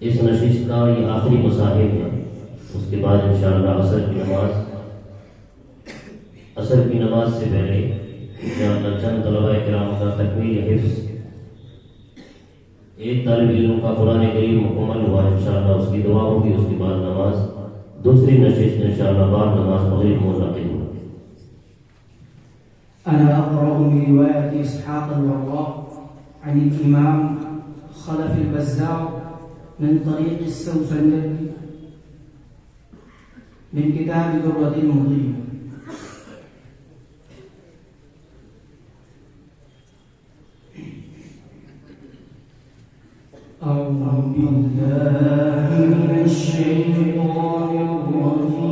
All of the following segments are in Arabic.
इस नशिस्त का ये आखिरी मुसाहिब है। उसके बाद इंशाअल्लाह असर की नमाज से पहले इंशाअल्लाह चंद तलबा किराम का तकमील हिफ्ज़, एक तालिब इल्म का कुरान करीम मुकम्मल हुआ इंशाअल्लाह, उसकी दुआ होगी। उसके बाद नमाज, दूसरी नशिस्त इंशाअल्लाह बाद नमाज मगरिब मुनअक़िद होगी। أنا أقرأ من رواية إسحاق الوراق عن الإمام خلف البزار من طريق السوسني من كتاب درة المضية. أعوذ بالله من الشيطان الرجيم.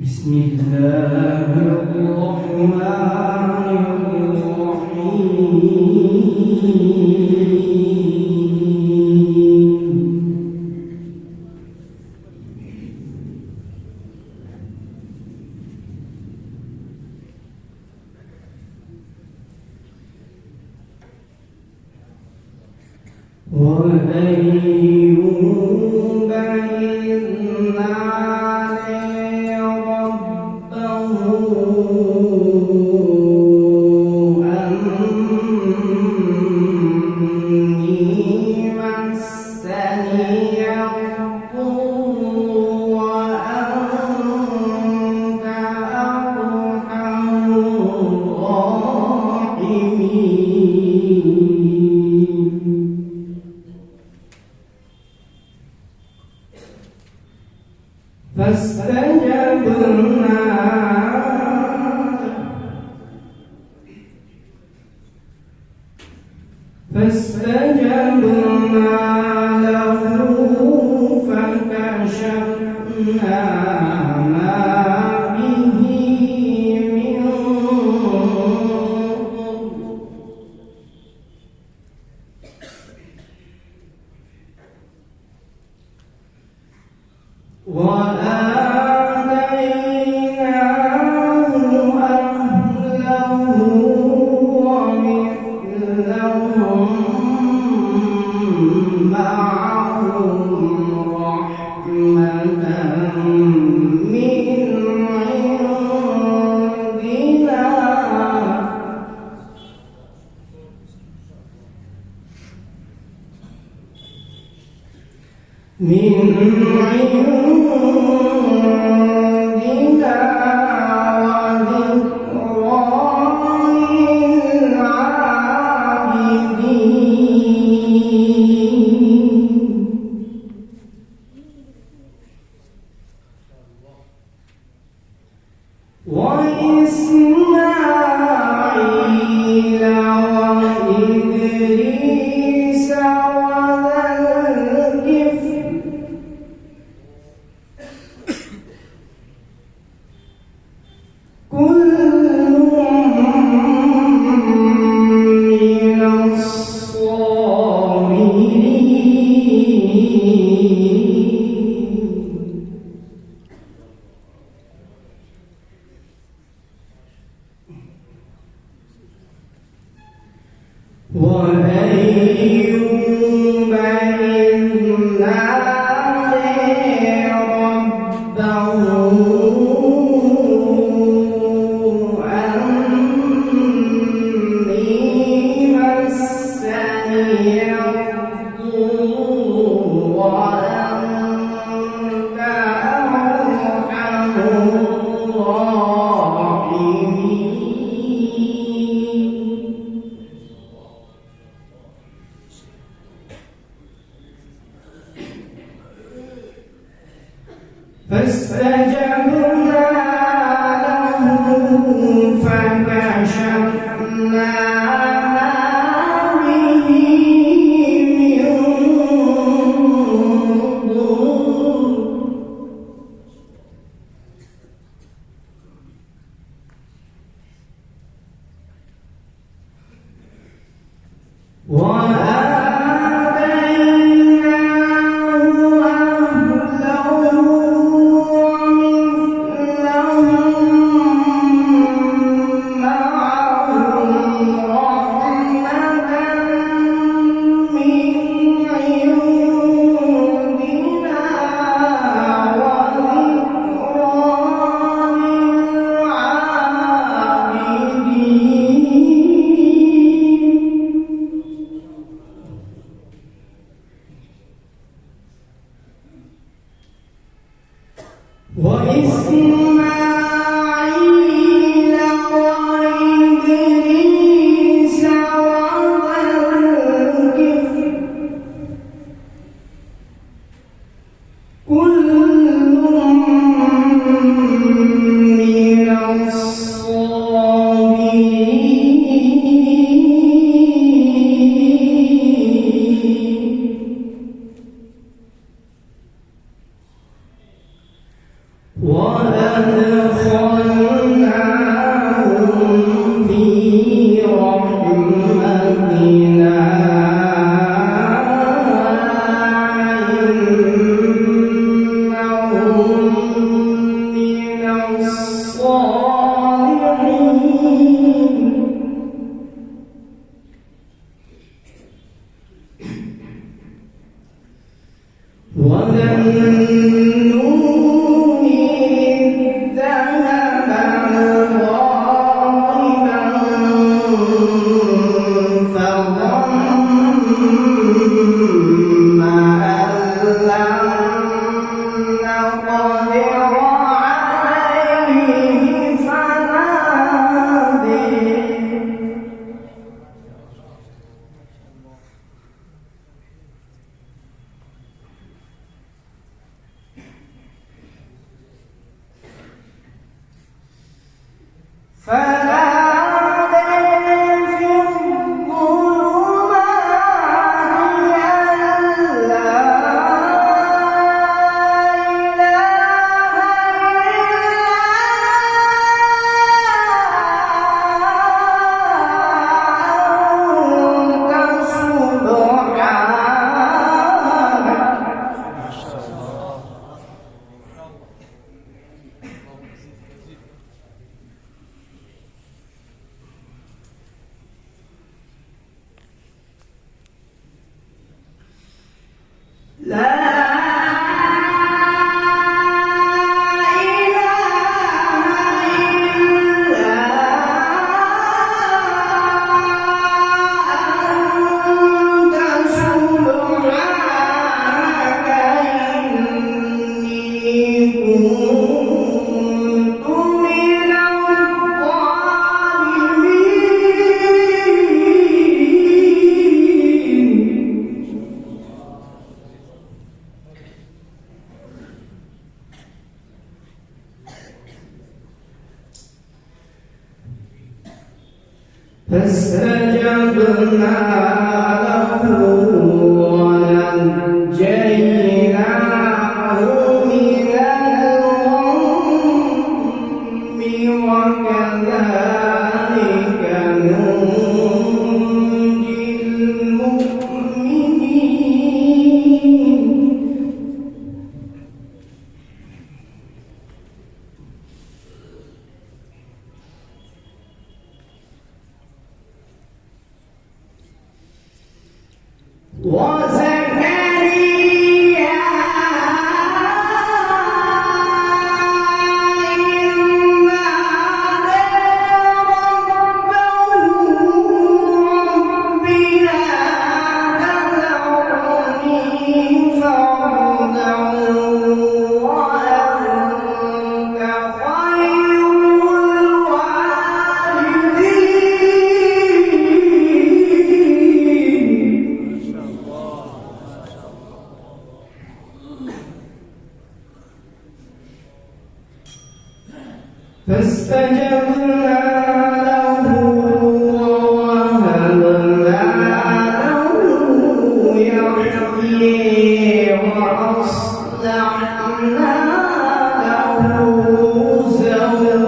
بسم الله الرحمن الرحيم. وأيوب إذ نادى ربه أني مسني الضر وأنت أرحم الراحمين. فاستجبنا له فكشفنا ما به من ضر وآتيناه أهله ومثلهم معهم رحمة من عندنا وإسماعيل وإدريس وذا الكفل كل من الصابرين. وأيوب إذ نادى ربه أني مسني الضر وأنت أرحم الراحمين. فاستجبنا له فكشفنا ما به من ضر وآتيناه أهله وإسماعيل وإدريس وذا الكفل كل من الصابرين وأدخلناهم في رحمتنا إنهم من الصالحين وذنون إذ ذهب مغاضبا فظن أن لن نقدر عليه فنادى في الظلمات أن لا فاستجبنا له ونجيناه من الغم وكذلك ننجي المؤمنين وزكريا إذ نادى ربه رب لا تذرني فردا وأنت خير الوارثين فاستجبنا له ووهبنا له يحيى وأصلحنا له زوجه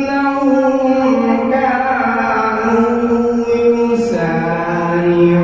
إنهم كانوا يسارعون